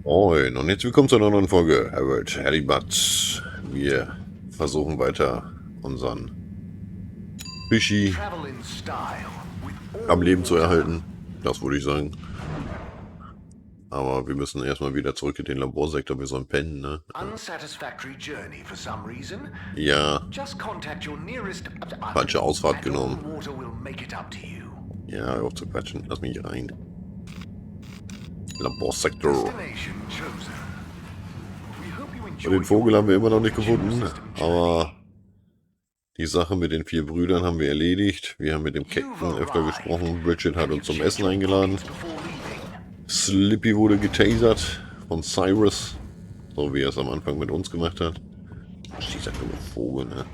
Moin und jetzt willkommen zu einer neuen Folge Harold, Halibut. Wir versuchen weiter unseren Fischi am Leben zu erhalten. Das würde ich sagen. Aber wir müssen erstmal wieder zurück in den Laborsektor. Wir sollen pennen, ne? Ja. Falsche Ausfahrt genommen. Ja, hör auf zu quatschen. Lass mich hier rein. Laborsektor. Und den Vogel haben wir immer noch nicht gefunden, aber die Sache mit den 4 Brüdern haben wir erledigt. Wir haben mit dem Captain öfter gesprochen. Bridget hat uns zum Essen eingeladen. Slippy wurde getasert von Cyrus, so wie er es am Anfang mit uns gemacht hat. Dieser dumme Vogel, ne?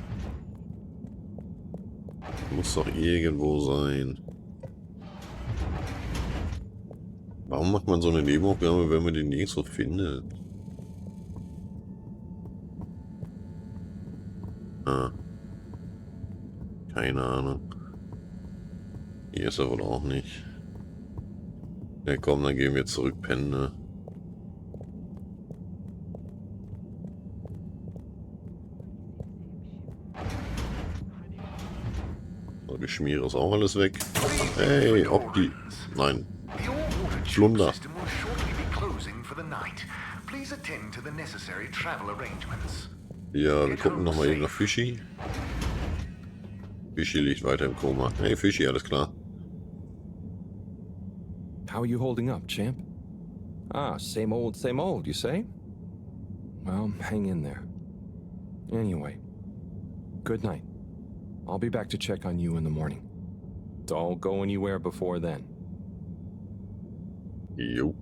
Muss doch irgendwo sein. Warum macht man so eine Nebenaufgabe, wenn man den nirgendwo findet? Ah. Keine Ahnung. Hier ist er wohl auch nicht. Ja komm, dann gehen wir zurück pennen, ne? So, die Schmiere ist auch alles weg. Hey, ob die... Nein. Flunder. Ja, wir gucken nochmal eben nach Fischi. Fischi liegt weiter im Koma. Hey Fischi, alles klar. How are you holding up, champ? Ah, same old, you say? Well, hang in there. Anyway, good night. I'll be back to check on you in the morning. Don't go anywhere before then. Jo.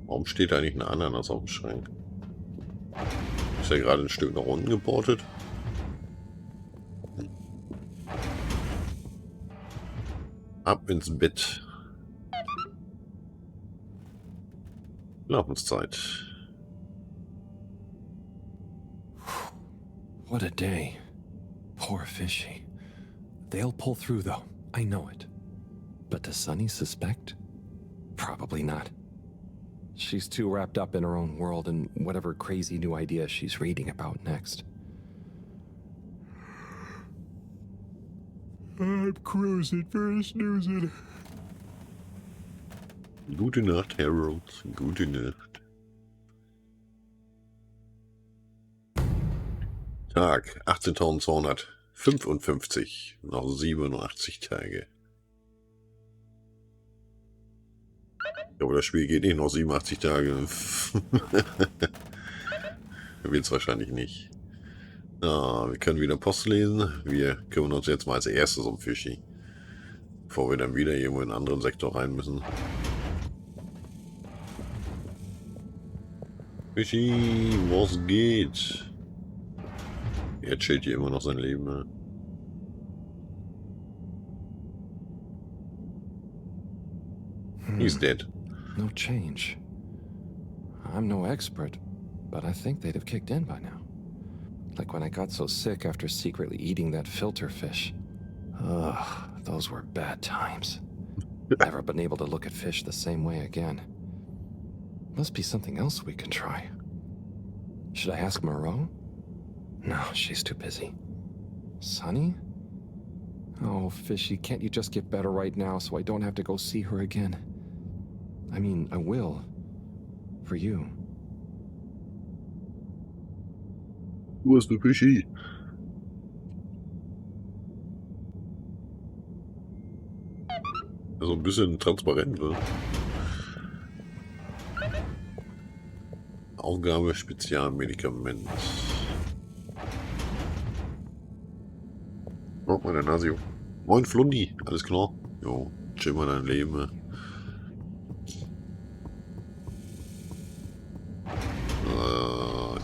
Warum steht da eigentlich eine Ananas auf dem Schrank? Ist ja gerade ein Stück nach unten geportet. Ab ins Bett. Schlafenszeit. What a day. Poor Fishy. They'll pull through though, I know it. But does Sunny suspect? Probably not. She's too wrapped up in her own world and whatever crazy new idea she's reading about next. I'm cruising for snoozing. Gute Nacht, Harold. Gute Nacht. Tag 18.255. Noch 87 Tage. Aber das Spiel geht nicht noch 87 Tage. Wird es wahrscheinlich nicht. Wir können wieder Post lesen. Wir kümmern uns jetzt mal als erstes um Fischi. Bevor wir dann wieder irgendwo in einen anderen Sektor rein müssen. Fischi, was geht? Er chillt hier immer noch sein Leben. Ne? He's dead. No change. I'm no expert, but I think they'd have kicked in by now. Like when I got so sick after secretly eating that filter fish. Ugh, those were bad times. Never been able to look at fish the same way again. Must be something else we can try. Should I ask Mareaux? No, she's too busy. Sunny? Oh, Fishy, can't you just get better right now so I don't have to go see her again? I mean, I will. For you. Wo ist der Fischi? Also ein bisschen transparent, ne? Aufgabe Spezialmedikament. Oh, meine Nase. Moin Flundi, alles klar? Jo, chill mal dein Leben. Ne?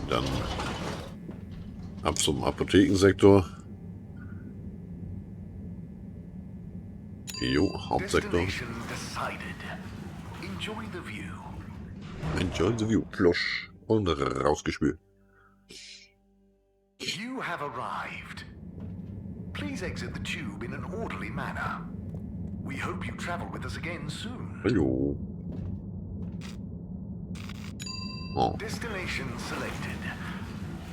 Dann ab zum Apothekensektor. Jo, Hauptsektor. Enjoy the view. Plosch. Und rausgespült. You have arrived. Please exit the tube in an orderly manner. We hope you travel with us again soon. Hallo. Oh, Destination selected.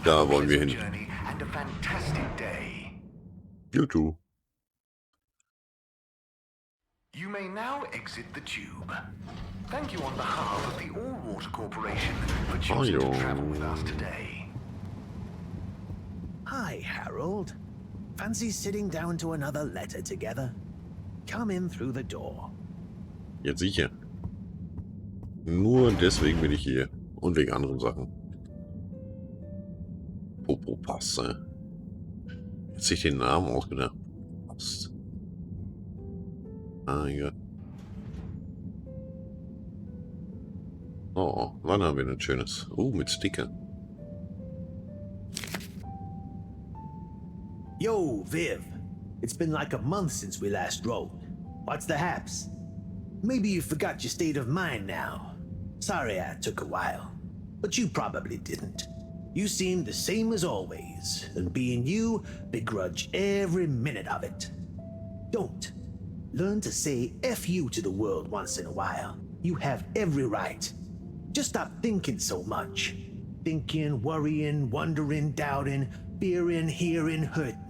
da wollen wir hin. Journey and a fantastic day. YouTube. You may now exit the tube. Thank you on behalf of the All-Water Corporation for choosing to travel with us today. Hi, Harold. Fancy sitting down to another letter together? Come in through the door. Jetzt sicher. Nur deswegen bin ich hier. Und wegen anderen Sachen. Popo-Passe. Jetzt sich den Namen ausgedacht. Passt. Ah, ja. Oh, wann haben wir denn Schönes? Mit Sticker. Yo, Viv. It's been like a month since we last rode. What's the haps? Maybe you forgot your state of mind now. Sorry I took a while. But you probably didn't. You seemed the same as always, and being you, begrudge every minute of it. Don't. Learn to say F you to the world once in a while. You have every right. Just stop thinking so much. Thinking, worrying, wondering, doubting, fearing, hearing, hurting.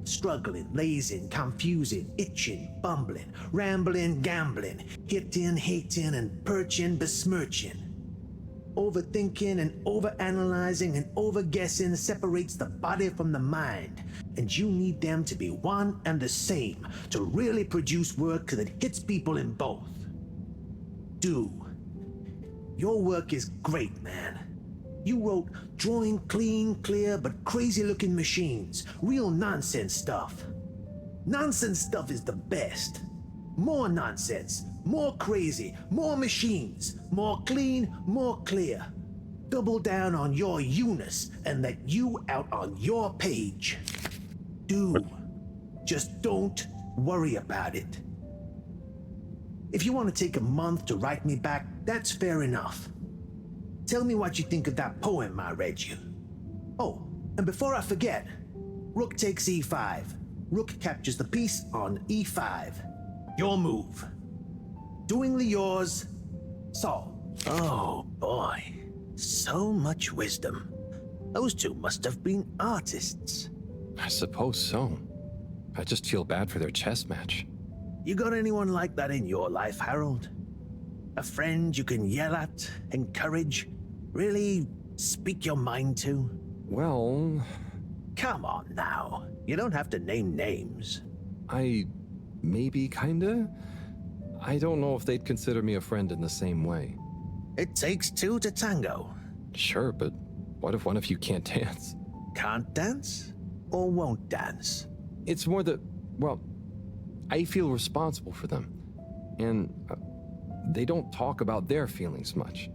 Struggling, lazing, confusing, itching, bumbling, rambling, gambling, hitting, hating, and perching, besmirching. Overthinking and overanalyzing and overguessing separates the body from the mind, and you need them to be one and the same to really produce work that hits people in both. Do. Your work is great, man. You wrote drawing clean, clear, but crazy-looking machines. Real nonsense stuff. Nonsense stuff is the best. More nonsense, more crazy, more machines, more clean, more clear. Double down on your you-ness and let you out on your page. Do. Just don't worry about it. If you want to take a month to write me back, that's fair enough. Tell me what you think of that poem I read you. Oh, and before I forget, Rook takes e5. Rook captures the piece on e5. Your move. Doingly yours, Saul. Oh boy, so much wisdom. Those two must have been artists. I suppose so. I just feel bad for their chess match. You got anyone like that in your life, Harold? A friend you can yell at, encourage, really speak your mind to? Well, Come on now. You don't have to name names. maybe kinda? I don't know if they'd consider me a friend in the same way. It takes two to tango. Sure, but what if one of you can't dance? Can't dance or won't dance? It's more that, well, I feel responsible for them. And they don't talk about their feelings much.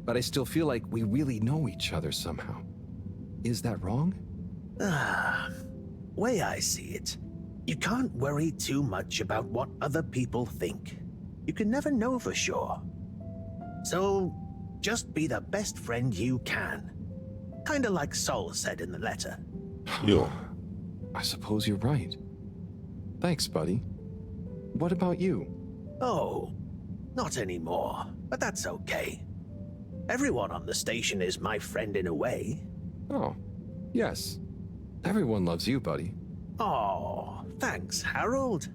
But I still feel like we really know each other somehow. Is that wrong? Way I see it, you can't worry too much about what other people think. You can never know for sure. So, just be the best friend you can. Kinda like Sol said in the letter. Jo. I suppose you're right. Thanks, buddy. What about you? Oh, not anymore, but that's okay. Everyone on the station is my friend in a way. Oh, yes. Everyone loves you, buddy. Oh, thanks, Harold.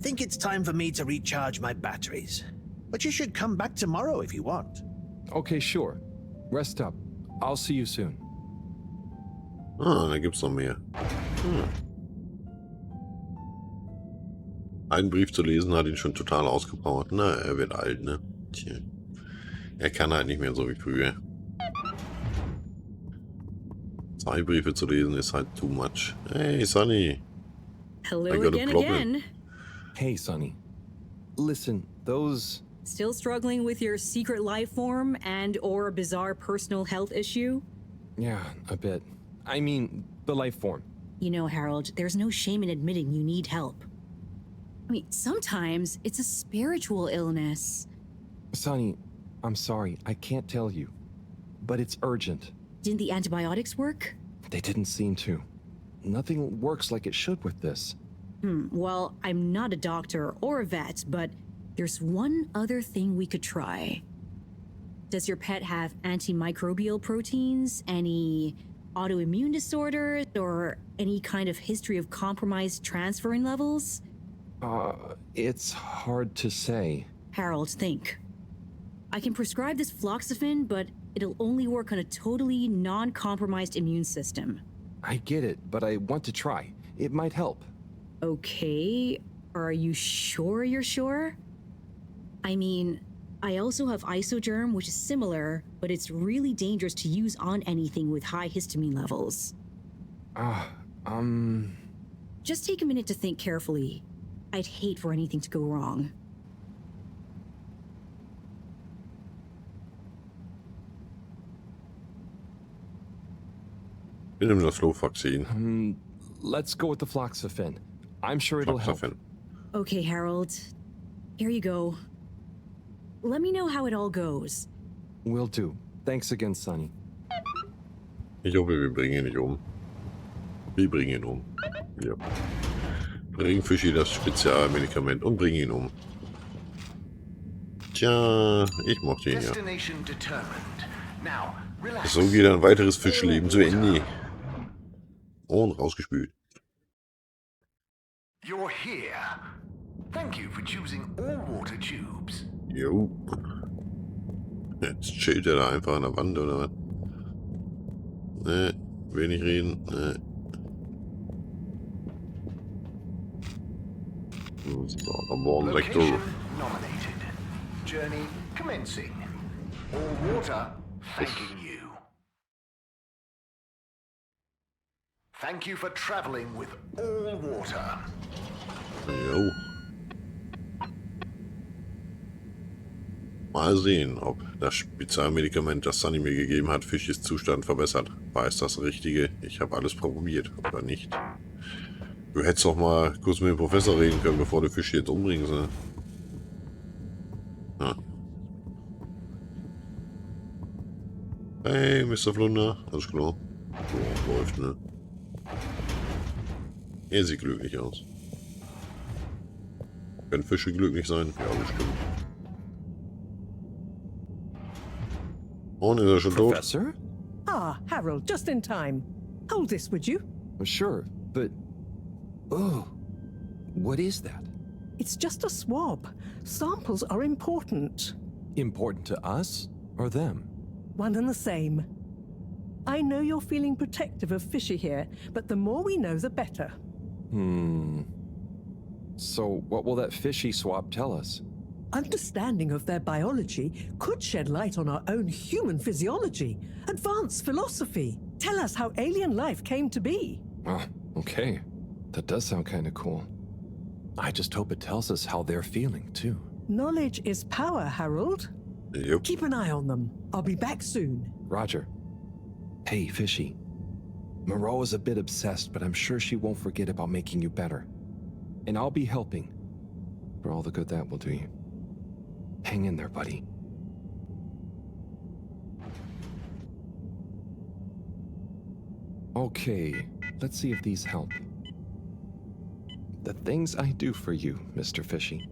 Think it's time for me to recharge my batteries. But you should come back tomorrow if you want. Okay, sure. Rest up. I'll see you soon. Da gibt's noch mehr. Einen Brief zu lesen hat ihn schon total ausgepowert. Na, er wird alt, ne? Tja. Er kann halt nicht mehr so wie früher. 2 Briefe zu lesen ist halt too much. Hey, Sunny. Hello I got a again, problem. again. Hey, Sonny. Listen, those... Still struggling with your secret life form and or a bizarre personal health issue? Yeah, a bit. I mean, the life form. You know, Harold, there's no shame in admitting you need help. I mean, sometimes it's a spiritual illness. Sonny, I'm sorry, I can't tell you. But it's urgent. Didn't the antibiotics work? They didn't seem to. Nothing works like it should with this. Well, I'm not a doctor or a vet, but there's one other thing we could try. Does your pet have antimicrobial proteins, any autoimmune disorders, or any kind of history of compromised transferrin levels? It's hard to say. Harold, think. I can prescribe this floxifin, but it'll only work on a totally non-compromised immune system. I get it, but I want to try. It might help. Okay, are you sure you're sure? I mean, I also have isogerm, which is similar, but it's really dangerous to use on anything with high histamine levels. Just take a minute to think carefully. I'd hate for anything to go wrong. Wir nehmen das Flohvaccin. Let's go with the floxifin. I'm sure it'll help. Floxifin. Okay, Harold. Here you go. Let me know how it all goes. Will do. Thanks again, Sonny. Ich hoffe, wir bringen ihn nicht um. Wir bringen ihn um. Ja. Bring Fischi das Spezialmedikament und bring ihn um. Tja, ich mochte ihn ja. Destination determined. Now, relax. So geht ein weiteres Fischleben zu Ende. Und rausgespült. You're here. Thank you for choosing all water tubes. Jo. Jetzt chillt er da einfach an der Wand, oder was? Ne, will nicht reden. Ne. So, am Morgen direkt durch. Location nominated. Journey commencing. All water thanking you. Thank you for traveling with all water. Jo. Mal sehen, ob das Spezialmedikament, das Sunny mir gegeben hat, Fischis Zustand verbessert. War es das Richtige? Ich habe alles probiert, oder nicht? Du hättest doch mal kurz mit dem Professor reden können, bevor du Fische jetzt umbringst, ne? Ja. Hey, Mr. Flunder. Alles klar. So, läuft, ne? Er sieht glücklich aus. Können Fische glücklich sein? Ja, bestimmt. Und ist er schon tot? Professor? Ah, Harold, just in time. Hold this, would you? Sure, but... Oh, what is that? It's just a swab. Samples are important. Important to us or them? One and the same. I know you're feeling protective of Fishy here, but the more we know, the better. So what will that fishy swab tell us? Understanding of their biology could shed light on our own human physiology, advance philosophy, tell us how alien life came to be. Oh, okay. That does sound kind of cool. I just hope it tells us how they're feeling, too. Knowledge is power, Harold. Yep. Keep an eye on them. I'll be back soon. Roger. Hey, Fishy. Mareaux is a bit obsessed, but I'm sure she won't forget about making you better. And I'll be helping. For all the good that will do you. Hang in there, buddy. Okay, let's see if these help. The things I do for you, Mr. Fishy.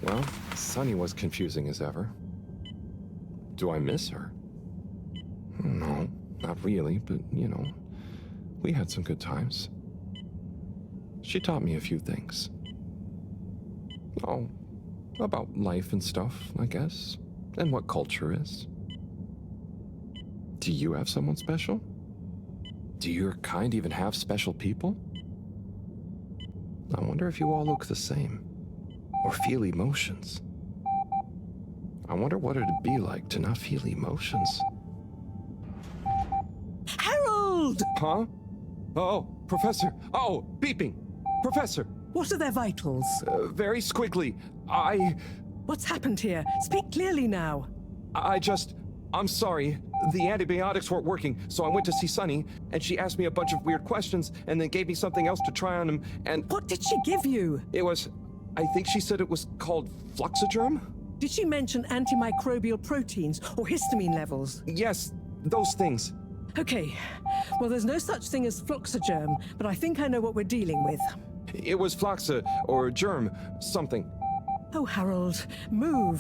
Well, Sunny was confusing as ever. Do I miss her? No, not really, but, you know, we had some good times. She taught me a few things. Oh, about life and stuff, I guess, and what culture is. Do you have someone special? Do your kind even have special people? I wonder if you all look the same, or feel emotions. I wonder what it'd be like to not feel emotions. Harold! Huh? Oh, Professor! Oh, beeping! Professor! What are their vitals? Very squiggly. What's happened here? Speak clearly now. I'm sorry. The antibiotics weren't working, so I went to see Sunny, and she asked me a bunch of weird questions, and then gave me something else to try on him, and... What did she give you? It was... I think she said it was called Floxagerm? Did she mention antimicrobial proteins or histamine levels? Yes, those things. Okay. Well, there's no such thing as Floxagerm, but I think I know what we're dealing with. It was Floxa, or germ, something. Oh, Harold, move.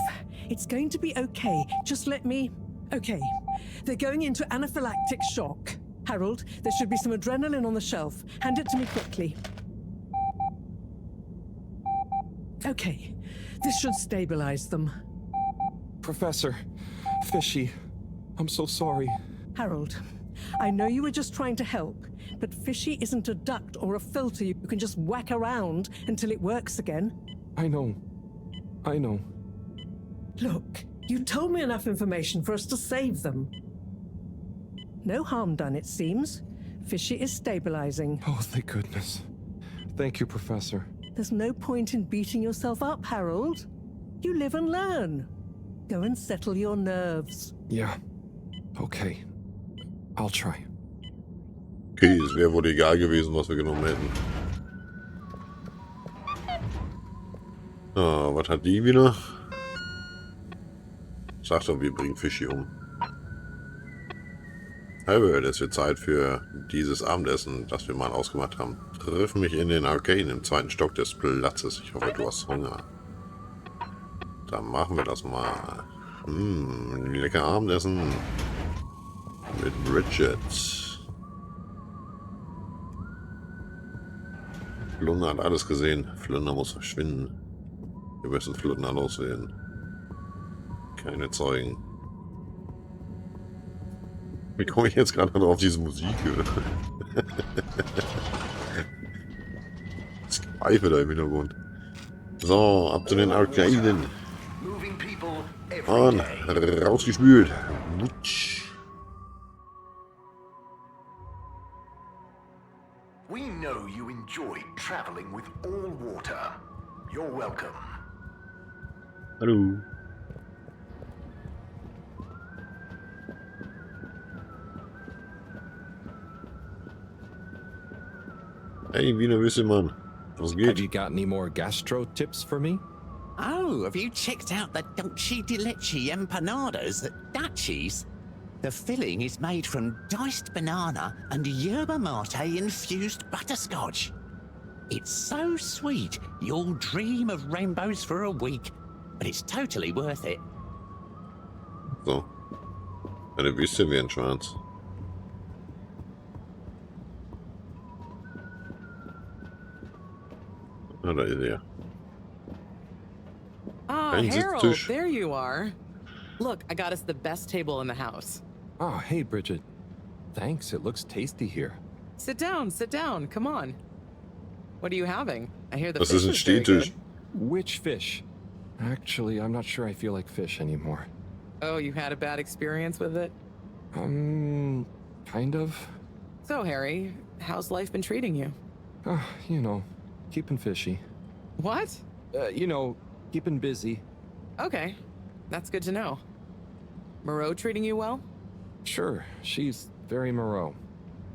It's going to be okay. Just let me... Okay. They're going into anaphylactic shock. Harold, there should be some adrenaline on the shelf. Hand it to me quickly. Okay. This should stabilize them. Professor, Fishy, I'm so sorry. Harold, I know you were just trying to help, but Fishy isn't a duct or a filter you can just whack around until it works again. I know. Look, you told me enough information for us to save them. No harm done, it seems. Fishy is stabilizing. Oh, thank goodness. Thank you, Professor. There's no point in beating yourself up, Harold. You live and learn. Go and settle your nerves. Yeah. Okay. I'll try. Okay, es wäre wohl egal gewesen, was wir genommen hätten. Ah, was hat die wieder? Sag doch, wir bringen Fischi um. Halibut, es wird Zeit für dieses Abendessen, das wir mal ausgemacht haben. Triff mich in den Arcane im 2. Stock des Platzes. Ich hoffe, du hast Hunger. Dann machen wir das mal. Lecker Abendessen. Mit Bridget. Flunder hat alles gesehen. Flunder muss verschwinden. Wir müssen Flunder loswerden. Keine Zeugen. Wie komme ich jetzt gerade drauf, diese Musik? Das Pfeife da im Hintergrund. So, ab zu den Arcaden. Und rausgespült. Wutsch. We know you enjoyed traveling with all water. You're welcome. Hallo. Hey, Wiener Wüsselmann. Was Have geht? you got any more gastro tips for me? Oh, have you checked out the dulce de leche empanadas at Dutchie's? The filling is made from diced banana and yerba mate infused butterscotch. It's so sweet, you'll dream of rainbows for a week, but it's totally worth it. So. Eine Wüste wie ein Schwanz. Ah, da ist er. Ah, Ein Harold, Sitztisch. there you are. Look, I got us the best table in the house. Oh, hey, Bridget. Thanks, it looks tasty here. Sit down, come on. What are you having? I hear the Das fish ist ein is very Stehtisch. good. Which fish? Actually, I'm not sure I feel like fish anymore. Oh, you had a bad experience with it? Kind of. So, Harry, how's life been treating you? You know, keeping fishy. What? Keeping busy. Okay, that's good to know. Mareaux treating you well? Sure, she's very Mareaux.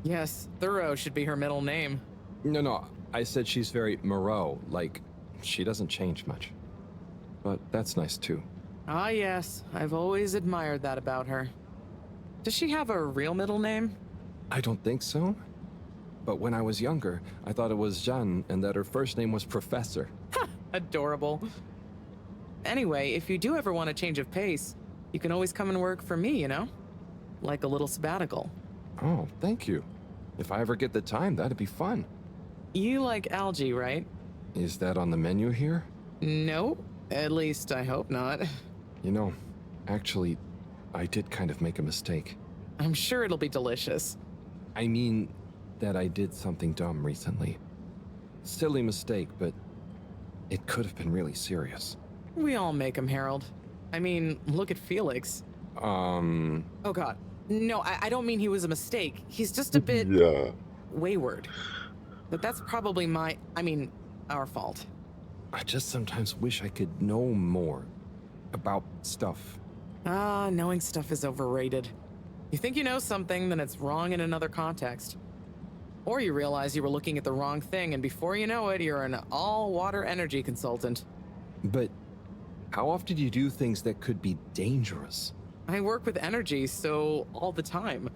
Yes, Thorough should be her middle name. No, I said she's very Mareaux, like, she doesn't change much. But that's nice too. Ah, yes, I've always admired that about her. Does she have a real middle name? I don't think so. But when I was younger, I thought it was Jeanne and that her first name was Professor. Adorable. Anyway, if you do ever want a change of pace, you can always come and work for me, you know? Like a little sabbatical. Oh, thank you. If I ever get the time, that'd be fun. You like algae, right? Is that on the menu here? No, at least I hope not. You know, actually, I did kind of make a mistake. I'm sure it'll be delicious. I mean that I did something dumb recently. Silly mistake, but it could have been really serious. We all make them, Harold. I mean, look at Felix. Oh god. No, I don't mean he was a mistake. He's just a bit Ja. wayward. But that's probably our fault. I just sometimes wish I could know more about stuff. Ah, knowing stuff is overrated. You think you know something, then it's wrong in another context. Or you realize you were looking at the wrong thing, and before you know it, you're an all-water energy consultant. But how often do you do things that could be dangerous? I work with energy, so all the time.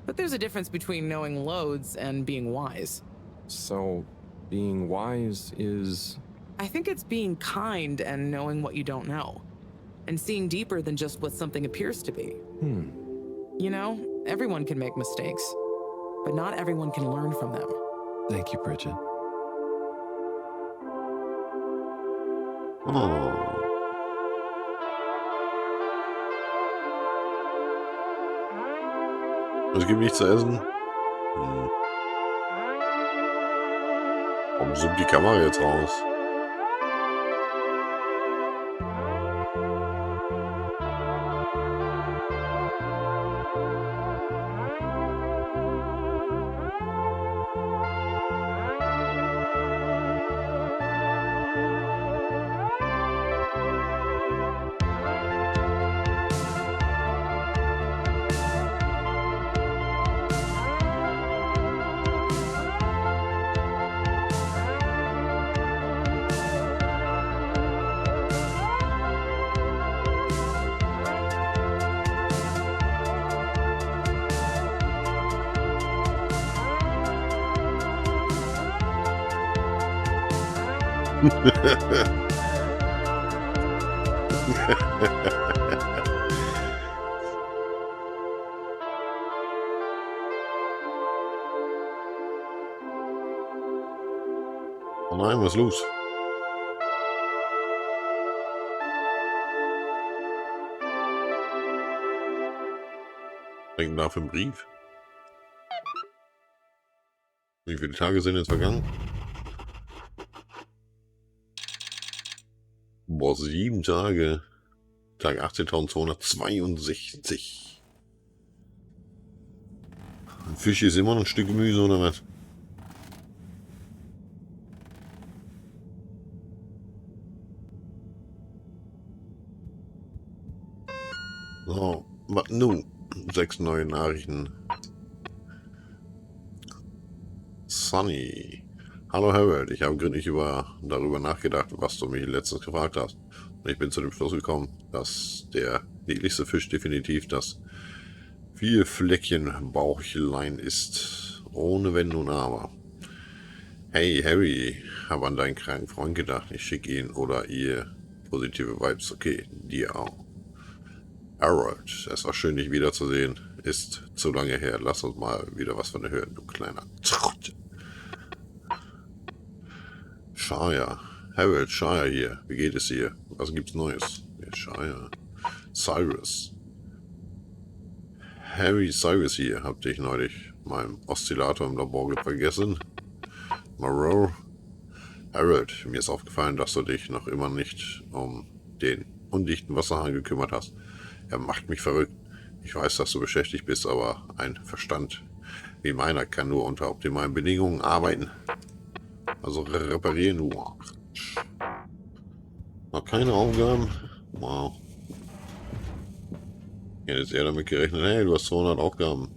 But there's a difference between knowing loads and being wise. So, being wise is... I think it's being kind and knowing what you don't know. And seeing deeper than just what something appears to be. You know, everyone can make mistakes, but not everyone can learn from them. Thank you, Bridget. Oh. Es gibt nichts zu essen. Warum zoomt die Kamera jetzt raus? Oh nein, was ist los? Denken dafür einen Brief? Wie viele Tage sind jetzt vergangen? Boah, 7 Tage. Tag 18.262. Ein Fisch ist immer noch ein Stück Gemüse, oder was? So, was nun? 6 neue Nachrichten. Sunny. Hallo Harold, ich habe gründlich darüber nachgedacht, was du mich letztens gefragt hast. Und ich bin zu dem Schluss gekommen, dass der niedlichste Fisch definitiv das Vierfleckchen-Bauchlein ist. Ohne Wenn und Aber. Hey Harry, habe an deinen kranken Freund gedacht. Ich schicke ihn oder ihr positive Vibes. Okay, dir auch. Harold, es war schön, dich wiederzusehen. Ist zu lange her. Lass uns mal wieder was von dir hören, du kleiner Trott. Shire. Harold, Shire hier. Wie geht es hier? Was gibt's Neues? Ja, Shire. Cyrus. Harry Cyrus hier. Hab dich neulich meinem Oszillator im Labor vergessen. Mareaux. Harold, mir ist aufgefallen, dass du dich noch immer nicht um den undichten Wasserhahn gekümmert hast. Er macht mich verrückt. Ich weiß, dass du beschäftigt bist, aber ein Verstand wie meiner kann nur unter optimalen Bedingungen arbeiten. Also reparieren nur. Noch keine Aufgaben? Wow. Ich hätte jetzt eher damit gerechnet, hey, du hast 200 Aufgaben.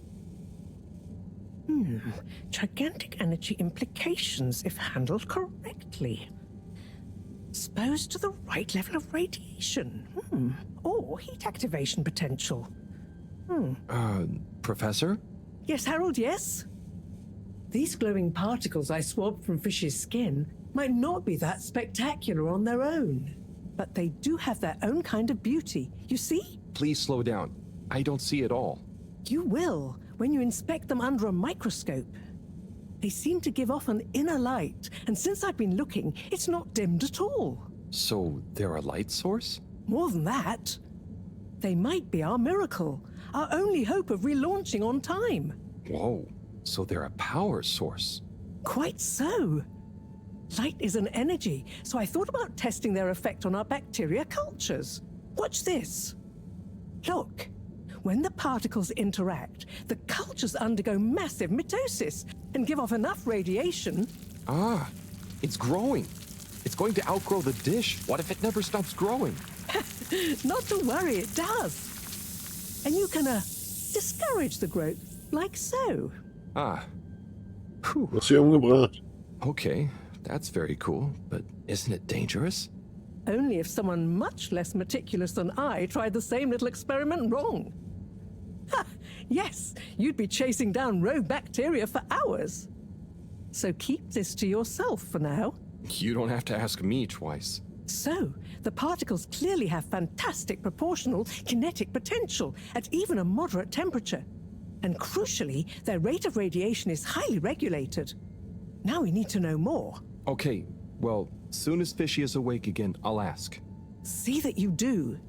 Gigantic energy implications if handled correctly. Exposed to the right level of radiation. Or heat activation potential. Professor? Yes, Harold, yes? These glowing particles I swabbed from fish's skin might not be that spectacular on their own. But they do have their own kind of beauty, you see? Please slow down. I don't see it all. You will, when you inspect them under a microscope. They seem to give off an inner light, and since I've been looking, it's not dimmed at all. So they're a light source? More than that, they might be our miracle, our only hope of relaunching on time. Whoa, so they're a power source. Quite so. Light is an energy, so I thought about testing their effect on our bacteria cultures. Watch this. Look, when the particles interact, the cultures undergo massive mitosis and give off enough radiation. Ah, it's growing. It's going to outgrow the dish. What if it never stops growing? Not to worry, it does. And you can discourage the growth, like so. Ah. Whew. Was sie umgebracht? Okay, that's very cool, but isn't it dangerous? Only if someone much less meticulous than I tried the same little experiment wrong. Ha! Yes, you'd be chasing down rogue bacteria for hours. So keep this to yourself for now. You don't have to ask me twice. So, the particles clearly have fantastic proportional kinetic potential at even a moderate temperature. And crucially, their rate of radiation is highly regulated. Now we need to know more. Okay, well, soon as Fishy is awake again, I'll ask. See that you do.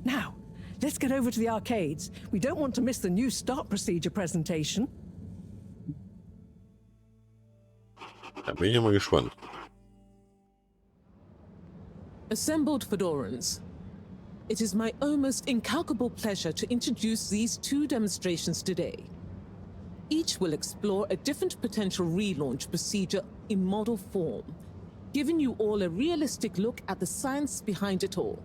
Now, let's get over to the arcades. We don't want to miss the new start procedure presentation. Da bin ich ja mal gespannt. Assembled Fedorans, it is my almost incalculable pleasure to introduce these two demonstrations today. Each will explore a different potential relaunch procedure in model form, giving you all a realistic look at the science behind it all.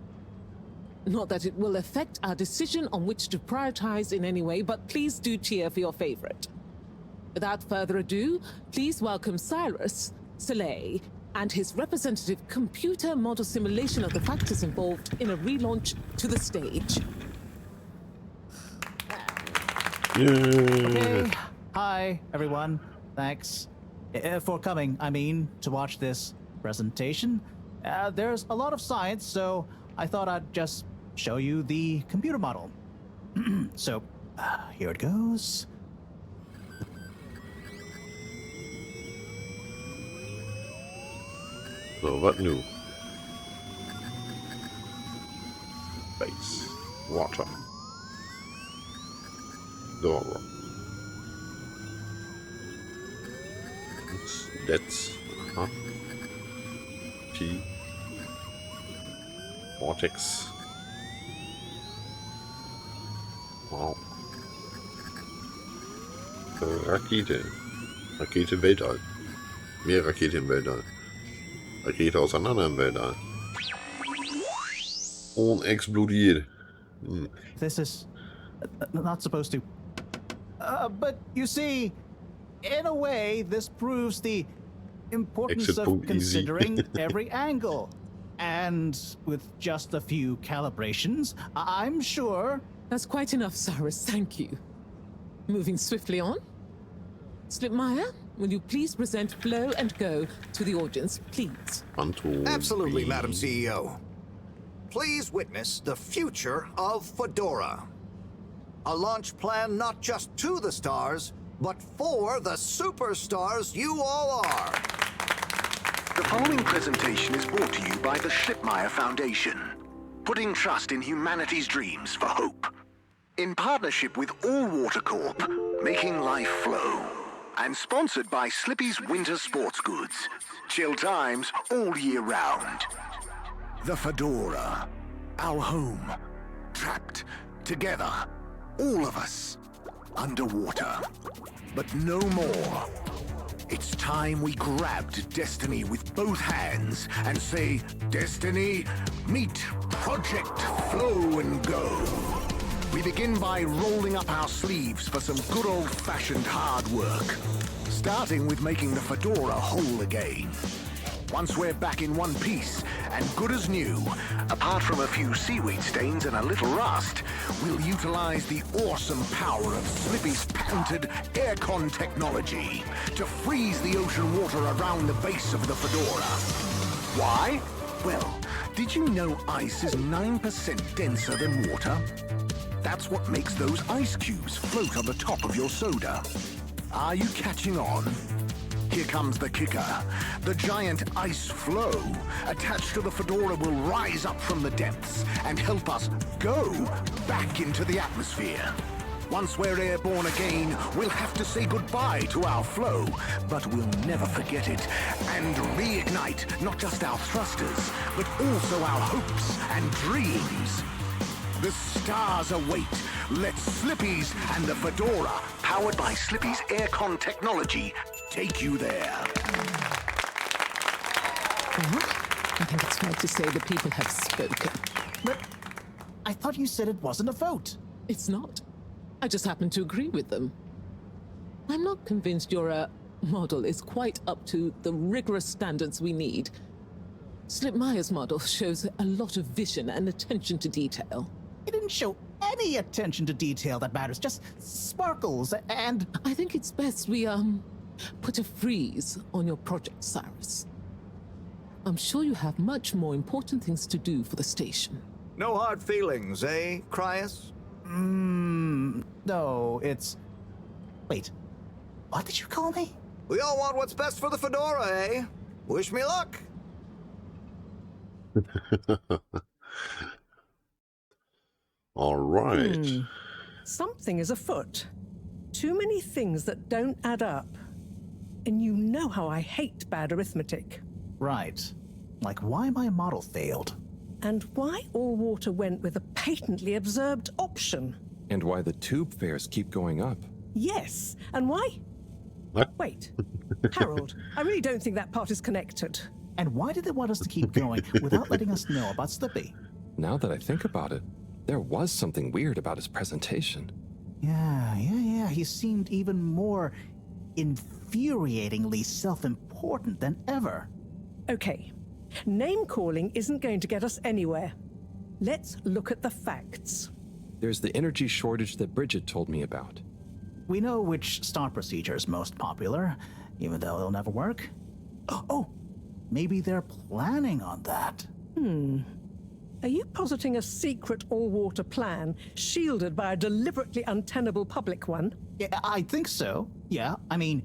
Not that it will affect our decision on which to prioritize in any way, but please do cheer for your favorite. Without further ado, please welcome Cyrus, Soleil, and his representative computer model simulation of the factors involved in a relaunch to the stage. Okay. Hi, everyone. Thanks for coming, to watch this presentation. There's a lot of science, so I thought I'd just show you the computer model. So, here it goes. So, was nu? Space. Water. Dora. That's... Huh? T. Vortex. Wow. Rakete. Rakete im Weltall. Mehr Rakete im Weltall. Rakete auseinander im Weltall. Und explodiert. This is not supposed to. But you see, in a way, this proves the importance Exit of point easy. considering every angle. And with just a few calibrations, I'm sure... That's quite enough, Cyrus, thank you. Moving swiftly on. Slipmeyer, will you please present Flow and Go to the audience, please? Absolutely, Madam CEO. Please witness the future of Fedora. A launch plan not just to the stars, but for the superstars you all are. The following presentation is brought to you by the Slipmeyer Foundation, putting trust in humanity's dreams for hope. In partnership with All Water Corp, making life flow. And sponsored by Slippy's Winter Sports Goods. Chill times all year round. The Fedora. Our home. Trapped together. All of us. Underwater. But no more. It's time we grabbed Destiny with both hands and say, Destiny, meet Project Flow and Go. We begin by rolling up our sleeves for some good old-fashioned hard work. Starting with making the Fedora whole again. Once we're back in one piece, and good as new, apart from a few seaweed stains and a little rust, we'll utilize the awesome power of Slippy's patented aircon technology to freeze the ocean water around the base of the Fedora. Why? Well, did you know ice is 9% denser than water? That's what makes those ice cubes float on the top of your soda. Are you catching on? Here comes the kicker. The giant ice flow attached to the Fedora will rise up from the depths and help us go back into the atmosphere. Once we're airborne again, we'll have to say goodbye to our flow, but we'll never forget it and reignite not just our thrusters, but also our hopes and dreams. The stars await. Let Slippy's and the Fedora, powered by Slippy's aircon technology, take you there. Well, I think it's fair to say the people have spoken. But I thought you said it wasn't a vote. It's not. I just happen to agree with them. I'm not convinced your model is quite up to the rigorous standards we need. Slipmeyer's model shows a lot of vision and attention to detail. It didn't show any attention to detail that matters, just sparkles and... I think it's best we, put a freeze on your project, Cyrus. I'm sure you have much more important things to do for the station. No hard feelings, eh, Cryus? No, it's... Wait, what did you call me? We all want what's best for the Fedora, eh? Wish me luck. All right. Something is afoot. Too many things that don't add up. And you know how I hate bad arithmetic. Right. Like why my model failed. And why all water went with a patently absurd option. And why the tube fares keep going up. Yes, and why? What? Wait, Harold, I really don't think that part is connected. And why did they want us to keep going without letting us know about Slippy? Now that I think about it, there was something weird about his presentation. Yeah. He seemed even more infuriatingly self-important than ever. Okay, name-calling isn't going to get us anywhere. Let's look at the facts. There's the energy shortage that Bridget told me about. We know which start procedure is most popular, even though it'll never work. Oh, maybe they're planning on that. Are you positing a secret all-water plan, shielded by a deliberately untenable public one? Yeah, I think so. Yeah, I mean,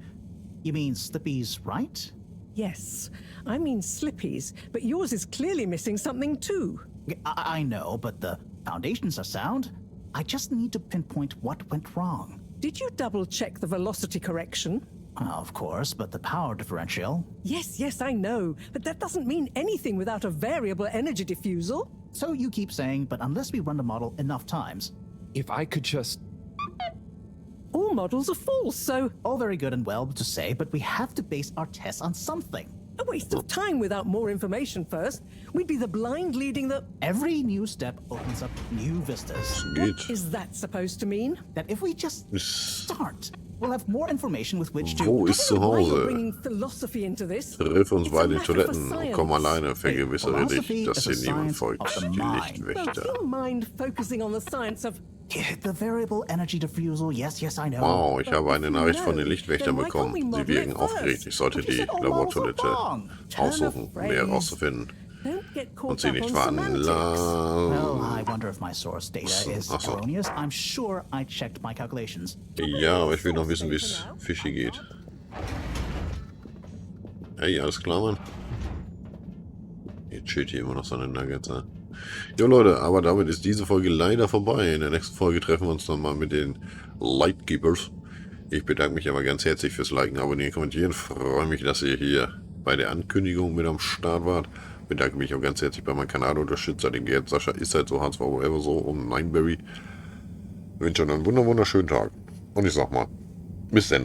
you mean Slippy's right? Yes, I mean Slippy's, but yours is clearly missing something too. I know, but the foundations are sound. I just need to pinpoint what went wrong. Did you double-check the velocity correction? Of course, but the power differential... Yes, I know, but that doesn't mean anything without a variable energy diffusal. So you keep saying, but unless we run the model enough times... If I could just... All models are false, so... All very good and well to say, but we have to base our tests on something. A waste of time without more information first. We'd be the blind leading the... Every new step opens up new vistas. Geht. Is that supposed to mean? That if we just start, we'll have more information with which to... Wo ist zu Why you're Hause? bringing philosophy into this? Triff uns It's bei a den matter for Toiletten und komm science. alleine, vergewissere dich, Philosophy dass is dir a niemand science folgt. of the Die mind. Well, do Lichtwächter. you mind focusing on the science of... The variable energy diffusal, yes, I know. Wow, ich habe eine Nachricht von den Lichtwächtern bekommen. Sie wirken aufgeregt. Ich sollte die Labortoilette aussuchen, um mehr herauszufinden. Don't get caught Und sie up nicht on warten. Well, I wonder if my source data is Ach so. erroneous. I'm sure I checked my calculations. Ja, aber ich will noch wissen, wie es Fischi geht. Hey, alles klar, Mann? Jetzt chillt hier immer noch so eine Nuggets, ne? Jo Leute, aber damit ist diese Folge leider vorbei. In der nächsten Folge treffen wir uns nochmal mit den Lightkeepers. Ich bedanke mich aber ganz herzlich fürs Liken, Abonnieren, Kommentieren. Freue mich, dass ihr hier bei der Ankündigung mit am Start wart. Bedanke mich auch ganz herzlich bei meinem Kanalunterstützer, den Gerd, Sascha, ist halt so, Hans, whatever so und Nineberry. Ich wünsche euch einen wunderschönen Tag. Und ich sag mal, bis dann.